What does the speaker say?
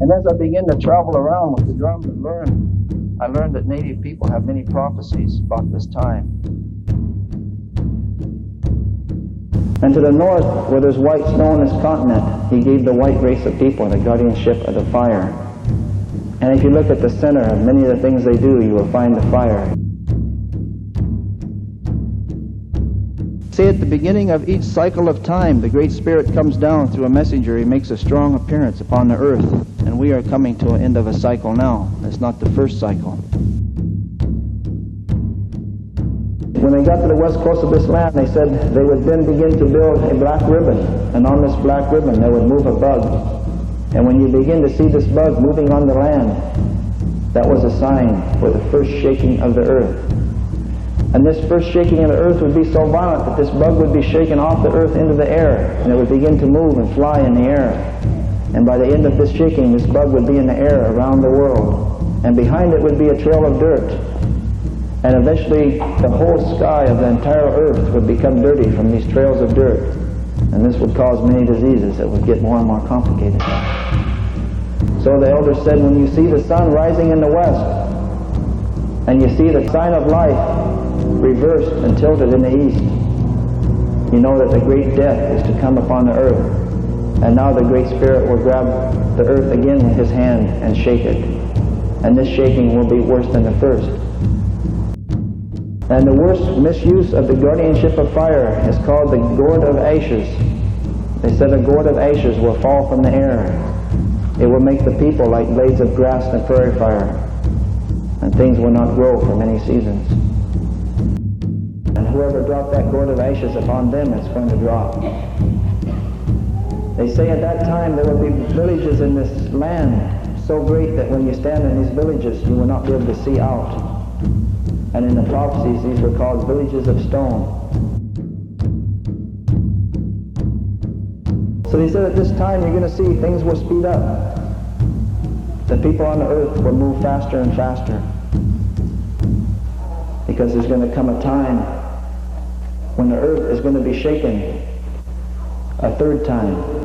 And as I began to travel around with the drums and I learned that Native people have many prophecies about this time. And to the north, where there's white snow on this continent, he gave the white race of people the guardianship of the fire. And if you look at the center of many of the things they do, you will find the fire. See, at the beginning of each cycle of time, the Great Spirit comes down through a messenger. He makes a strong appearance upon the earth. And we are coming to an end of a cycle now. It's not the first cycle. When they got to the west coast of this land, they said they would then begin to build a black ribbon. And on this black ribbon, they would move a bug. And when you begin to see this bug moving on the land, that was a sign for the first shaking of the earth. And this first shaking of the earth would be so violent that this bug would be shaken off the earth into the air, and it would begin to move and fly in the air. And by the end of this shaking, this bug would be in the air around the world. And behind it would be a trail of dirt. And eventually, the whole sky of the entire earth would become dirty from these trails of dirt. And this would cause many diseases that would get more and more complicated. So the elders said, when you see the sun rising in the west, and you see the sign of life reversed and tilted in the east, you know that the great death is to come upon the earth. And now the Great Spirit will grab the earth again with his hand and shake it. And this shaking will be worse than the first. And the worst misuse of the guardianship of fire is called the gourd of ashes. They said a gourd of ashes will fall from the air. It will make the people like blades of grass in a prairie fire. And things will not grow for many seasons. And whoever dropped that gourd of ashes upon them, it's going to drop. They say at that time there will be villages in this land so great that when you stand in these villages, you will not be able to see out. And in the prophecies, these were called villages of stone. So he said at this time you're going to see things will speed up. The people on the earth will move faster and faster. Because there's going to come a time when the earth is going to be shaken a third time.